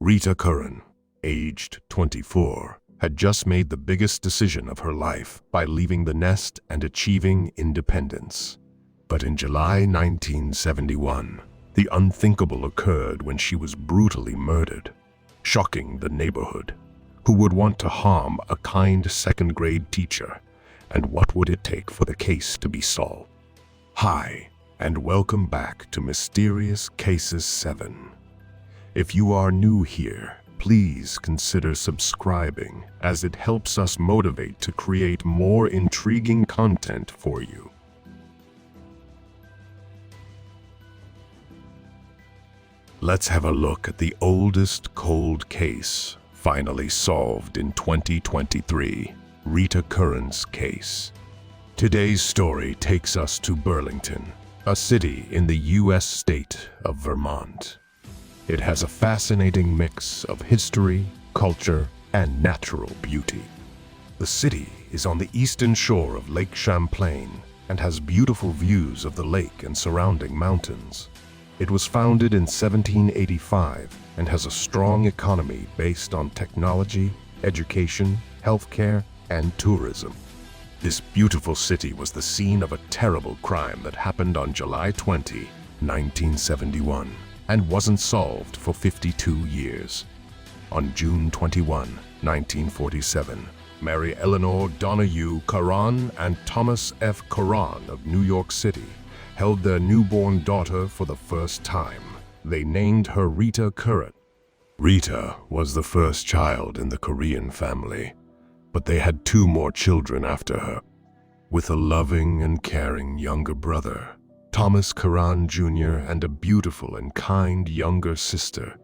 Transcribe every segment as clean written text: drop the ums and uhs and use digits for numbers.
Rita Curran, aged 24, had just made the biggest decision of her life by leaving the nest and achieving independence. But in July 1971, the unthinkable occurred when she was brutally murdered, shocking the neighborhood. Who would want to harm a kind second-grade teacher? And what would it take for the case to be solved? Hi, and welcome back to Mysterious Cases 7. If you are new here, please consider subscribing, as it helps us motivate to create more intriguing content for you. Let's have a look at the oldest cold case finally solved in 2023, Rita Curran's case. Today's story takes us to Burlington, a city in the U.S. state of Vermont. It has a fascinating mix of history, culture, and natural beauty. The city is on the eastern shore of Lake Champlain and has beautiful views of the lake and surrounding mountains. It was founded in 1785 and has a strong economy based on technology, education, healthcare, and tourism. This beautiful city was the scene of a terrible crime that happened on July 20, 1971, and wasn't solved for 52 years. On June 21, 1947, Mary Eleanor Donahue Curran and Thomas F. Curran of New York City held their newborn daughter for the first time. They named her Rita Curran. Rita was the first child in the Korean family, but they had two more children after her, with a loving and caring younger brother, Thomas Curran Jr., and a beautiful and kind younger sister.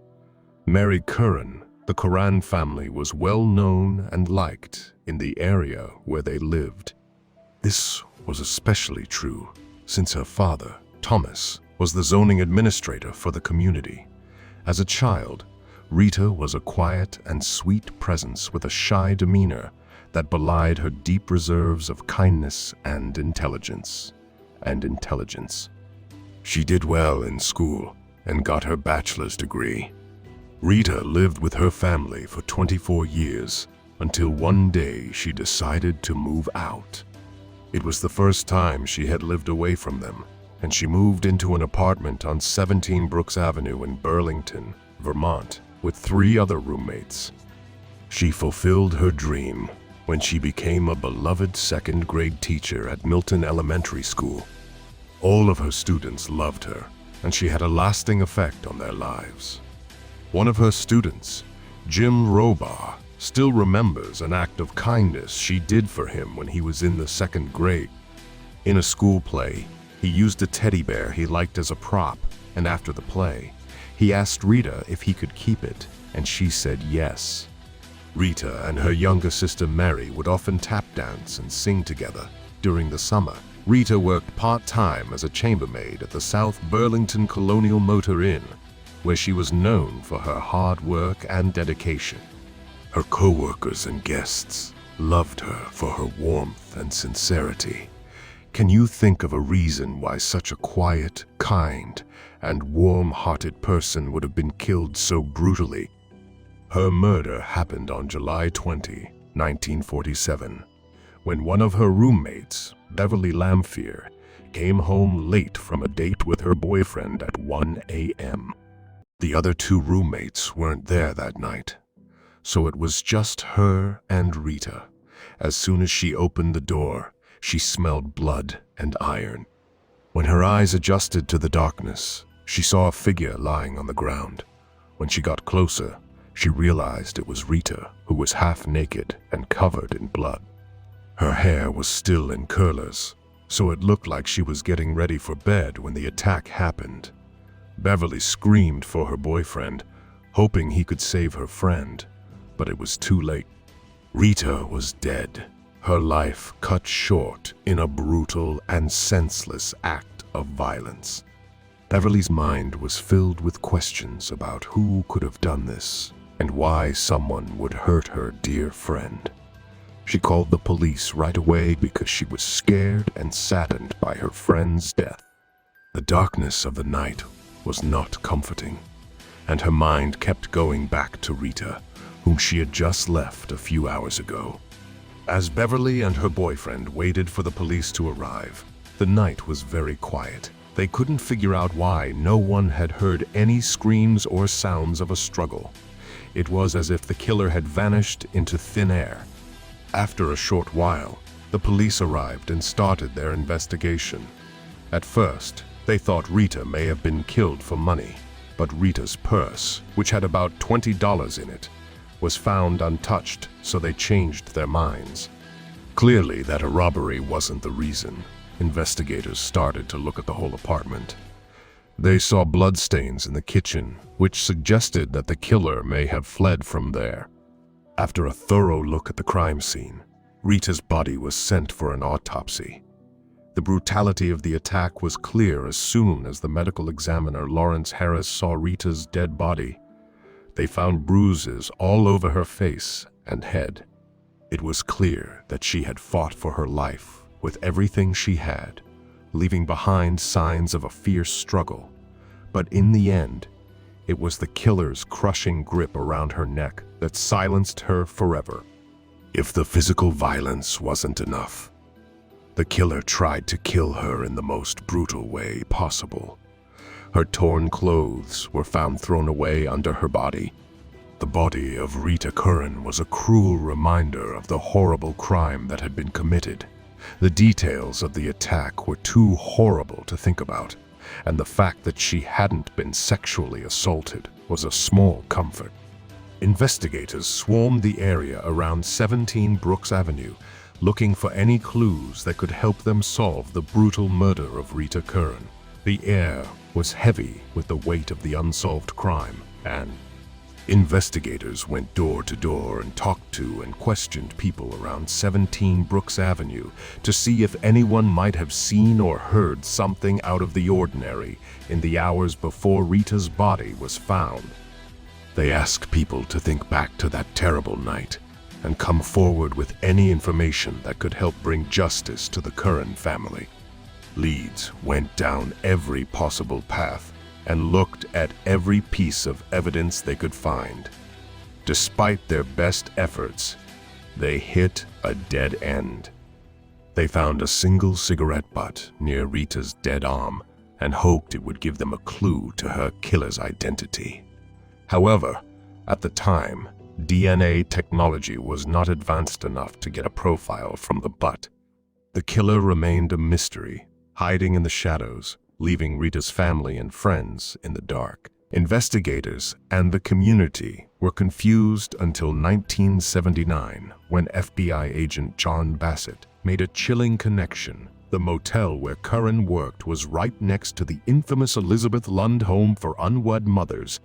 Mary Curran, the Curran family was well known and liked in the area where they lived. This was especially true since her father, Thomas, was the zoning administrator for the community. As a child, Rita was a quiet and sweet presence with a shy demeanor that belied her deep reserves of kindness and intelligence. She did well in school and got her bachelor's degree. Rita lived with her family for 24 years until one day she decided to move out. It was the first time she had lived away from them, and she moved into an apartment on 17 Brooks Avenue in Burlington, Vermont, with 3 other roommates. She fulfilled her dream when she became a beloved second-grade teacher at Milton Elementary School. All of her students loved her, and she had a lasting effect on their lives. One of her students, Jim Robar, still remembers an act of kindness she did for him when he was in the 2nd grade. In a school play, he used a teddy bear he liked as a prop, and after the play, he asked Rita if he could keep it, and she said yes. Rita and her younger sister Mary would often tap dance and sing together. During the summer, Rita worked part-time as a chambermaid at the South Burlington Colonial Motor Inn, where she was known for her hard work and dedication. Her co-workers and guests loved her for her warmth and sincerity. Can you think of a reason why such a quiet, kind, and warm-hearted person would have been killed so brutally? Her murder happened on July 20, 1947, when one of her roommates, Beverly Lamphere, came home late from a date with her boyfriend at 1 a.m. The other 2 roommates weren't there that night, so it was just her and Rita. As soon as she opened the door, she smelled blood and iron. When her eyes adjusted to the darkness, she saw a figure lying on the ground. When she got closer, she realized it was Rita, who was half naked and covered in blood. Her hair was still in curlers, so it looked like she was getting ready for bed when the attack happened. Beverly screamed for her boyfriend, hoping he could save her friend, but it was too late. Rita was dead, her life cut short in a brutal and senseless act of violence. Beverly's mind was filled with questions about who could have done this and why someone would hurt her dear friend. She called the police right away because she was scared and saddened by her friend's death. The darkness of the night was not comforting, and her mind kept going back to Rita, whom she had just left a few hours ago. As Beverly and her boyfriend waited for the police to arrive, the night was very quiet. They couldn't figure out why no one had heard any screams or sounds of a struggle. It was as if the killer had vanished into thin air. After a short while, the police arrived and started their investigation. At first, they thought Rita may have been killed for money, but Rita's purse, which had about $20 in it, was found untouched, so they changed their minds. Clearly that a robbery wasn't the reason. Investigators started to look at the whole apartment. They saw bloodstains in the kitchen, which suggested that the killer may have fled from there. After a thorough look at the crime scene, Rita's body was sent for an autopsy. The brutality of the attack was clear as soon as the medical examiner Lawrence Harris saw Rita's dead body. They found bruises all over her face and head. It was clear that she had fought for her life with everything she had, leaving behind signs of a fierce struggle. But in the end, it was the killer's crushing grip around her neck that silenced her forever. If the physical violence wasn't enough, the killer tried to kill her in the most brutal way possible. Her torn clothes were found thrown away under her body. The body of Rita Curran was a cruel reminder of the horrible crime that had been committed. The details of the attack were too horrible to think about, and the fact that she hadn't been sexually assaulted was a small comfort. Investigators swarmed the area around 17 Brooks Avenue, looking for any clues that could help them solve the brutal murder of Rita Curran. The air was heavy with the weight of the unsolved crime, and investigators went door to door and talked to and questioned people around 17 Brooks Avenue to see if anyone might have seen or heard something out of the ordinary in the hours before Rita's body was found. They asked people to think back to that terrible night and come forward with any information that could help bring justice to the Curran family. Leads went down every possible path and looked at every piece of evidence they could find. Despite their best efforts, they hit a dead end. They found a single cigarette butt near Rita's dead arm and hoped it would give them a clue to her killer's identity. However, at the time, DNA technology was not advanced enough to get a profile from the butt. The killer remained a mystery, hiding in the shadows, leaving Rita's family and friends in the dark. Investigators and the community were confused until 1979, when FBI agent John Bassett made a chilling connection. The motel where Curran worked was right next to the infamous Elizabeth Lund home for unwed mothers,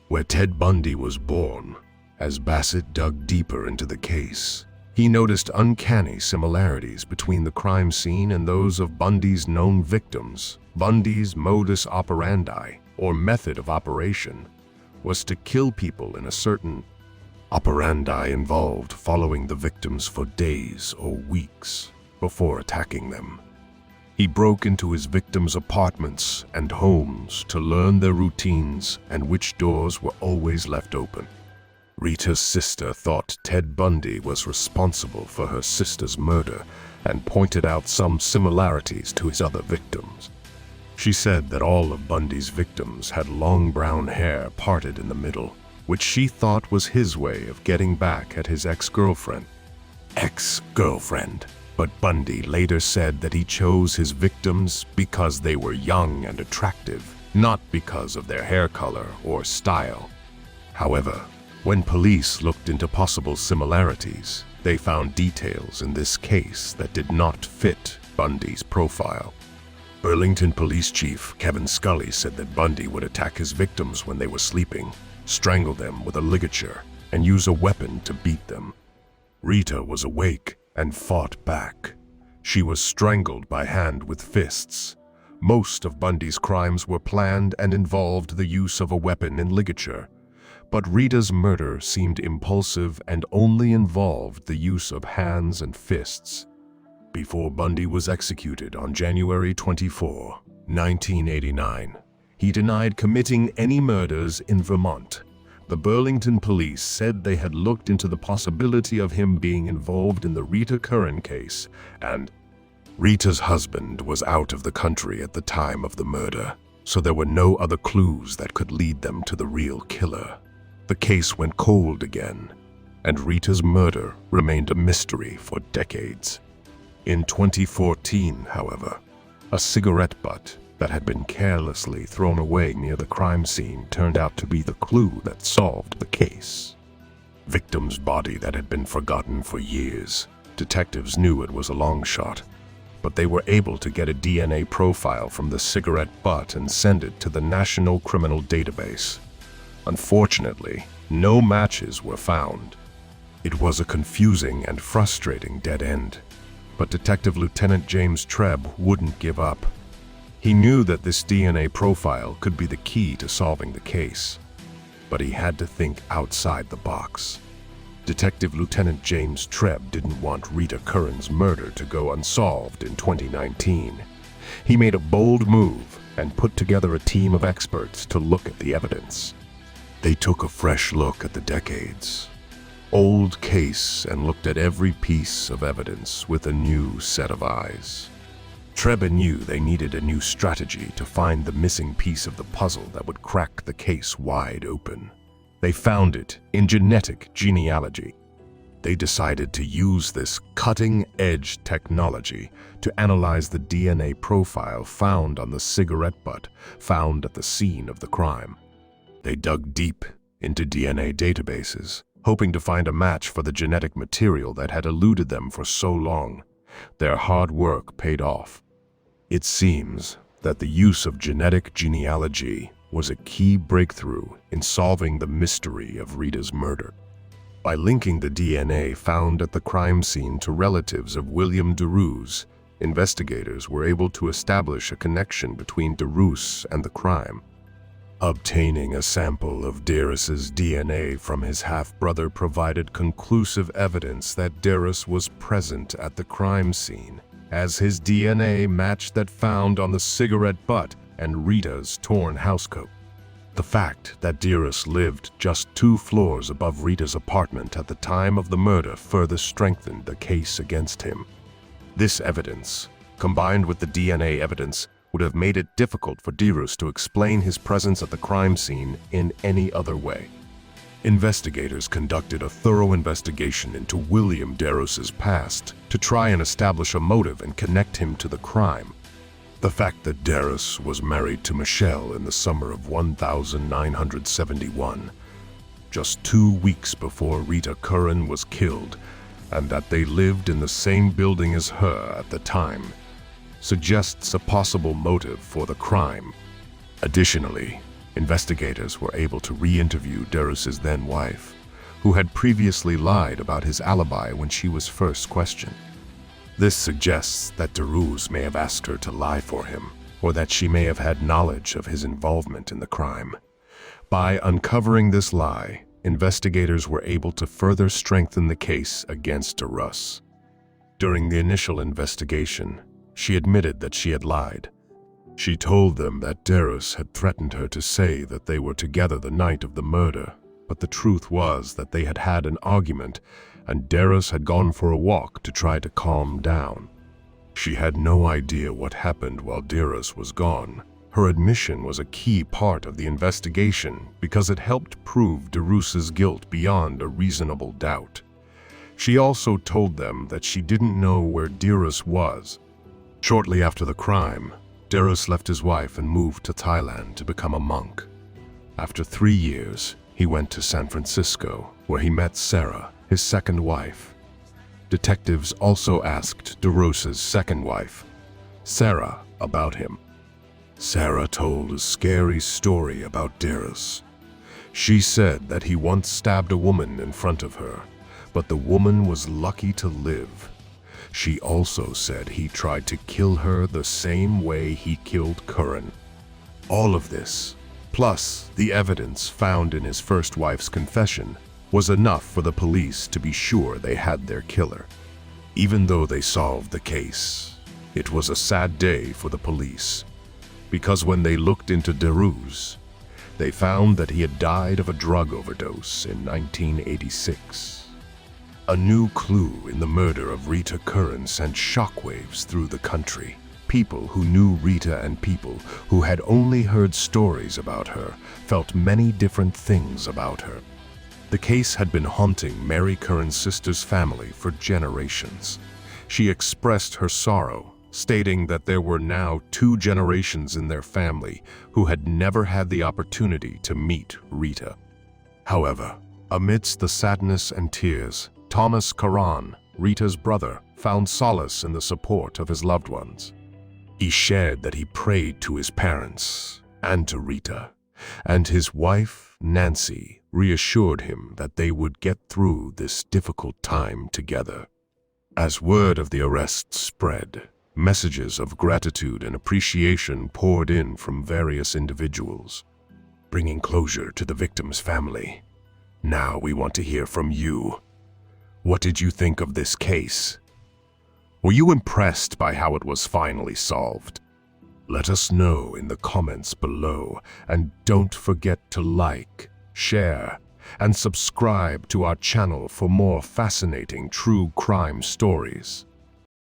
where Ted Bundy was born. As Bassett dug deeper into the case, he noticed uncanny similarities between the crime scene and those of Bundy's known victims. Bundy's modus operandi, or method of operation, was to kill people in a certain operandi involved following the victims for days or weeks before attacking them. He broke into his victims' apartments and homes to learn their routines and which doors were always left open. Rita's sister thought Ted Bundy was responsible for her sister's murder and pointed out some similarities to his other victims. She said that all of Bundy's victims had long brown hair parted in the middle, which she thought was his way of getting back at his ex-girlfriend. But Bundy later said that he chose his victims because they were young and attractive, not because of their hair color or style. However, when police looked into possible similarities, they found details in this case that did not fit Bundy's profile. Burlington Police Chief Kevin Scully said that Bundy would attack his victims when they were sleeping, strangle them with a ligature, and use a weapon to beat them. Rita was awake and fought back. She was strangled by hand with fists. Most of Bundy's crimes were planned and involved the use of a weapon and ligature, but Rita's murder seemed impulsive and only involved the use of hands and fists. Before Bundy was executed on January 24, 1989, He denied committing any murders in Vermont. The Burlington police said they had looked into the possibility of him being involved in the Rita Curran case, and Rita's husband was out of the country at the time of the murder, so there were no other clues that could lead them to the real killer. The case went cold again, and Rita's murder remained a mystery for decades. In 2014, however, a cigarette butt that had been carelessly thrown away near the crime scene turned out to be the clue that solved the case. Victim's body that had been forgotten for years. Detectives knew it was a long shot, but they were able to get a DNA profile from the cigarette butt and send it to the National Criminal Database. Unfortunately, no matches were found. It was a confusing and frustrating dead end, but Detective Lieutenant James Trebb wouldn't give up. He knew that this DNA profile could be the key to solving the case, but he had to think outside the box. Detective Lieutenant James Trebb didn't want Rita Curran's murder to go unsolved in 2019. He made a bold move and put together a team of experts to look at the evidence. They took a fresh look at the decades old case and looked at every piece of evidence with a new set of eyes. Trebb knew they needed a new strategy to find the missing piece of the puzzle that would crack the case wide open. They found it in genetic genealogy. They decided to use this cutting-edge technology to analyze the DNA profile found on the cigarette butt found at the scene of the crime. They dug deep into DNA databases, hoping to find a match for the genetic material that had eluded them for so long. Their hard work paid off. It seems that the use of genetic genealogy was a key breakthrough in solving the mystery of Rita's murder. By linking the DNA found at the crime scene to relatives of William DeRose, investigators were able to establish a connection between DeRose and the crime. Obtaining a sample of Darris's DNA from his half-brother provided conclusive evidence that Darris was present at the crime scene, as his DNA matched that found on the cigarette butt and Rita's torn housecoat. The fact that Darris lived just 2 floors above Rita's apartment at the time of the murder further strengthened the case against him. This evidence, combined with the DNA evidence, would have made it difficult for Darris to explain his presence at the crime scene in any other way. Investigators conducted a thorough investigation into William Darris's past to try and establish a motive and connect him to the crime. The fact that Darris was married to Michelle in the summer of 1971, just 2 weeks before Rita Curran was killed, and that they lived in the same building as her at the time, suggests a possible motive for the crime. Additionally, investigators were able to re-interview Darris's then-wife, who had previously lied about his alibi when she was first questioned. This suggests that DeRose may have asked her to lie for him, or that she may have had knowledge of his involvement in the crime. By uncovering this lie, investigators were able to further strengthen the case against DeRose. During the initial investigation, she admitted that she had lied. She told them that Darris had threatened her to say that they were together the night of the murder, but the truth was that they had had an argument and Darris had gone for a walk to try to calm down. She had no idea what happened while Darris was gone. Her admission was a key part of the investigation because it helped prove DeRose's guilt beyond a reasonable doubt. She also told them that she didn't know where Darris was. Shortly after the crime, Darris left his wife and moved to Thailand to become a monk. After 3 years, he went to San Francisco, where he met Sarah, his second wife. Detectives also asked DeRose's second wife, Sarah, about him. Sarah told a scary story about Darris. She said that he once stabbed a woman in front of her, but the woman was lucky to live. She also said he tried to kill her the same way he killed Curran. All of this, plus the evidence found in his first wife's confession, was enough for the police to be sure they had their killer. Even though they solved the case, it was a sad day for the police. because when they looked into Derues, they found that he had died of a drug overdose in 1986. A new clue in the murder of Rita Curran sent shockwaves through the country. People who knew Rita and people who had only heard stories about her felt many different things about her. The case had been haunting Mary Curran's sister's family for generations. She expressed her sorrow, stating that there were now 2 generations in their family who had never had the opportunity to meet Rita. However, amidst the sadness and tears, Thomas Curran, Rita's brother, found solace in the support of his loved ones. He shared that he prayed to his parents and to Rita, and his wife, Nancy, reassured him that they would get through this difficult time together. As word of the arrest spread, messages of gratitude and appreciation poured in from various individuals, bringing closure to the victim's family. Now we want to hear from you. What did you think of this case? Were you impressed by how it was finally solved? Let us know in the comments below, and don't forget to like, share, and subscribe to our channel for more fascinating true crime stories.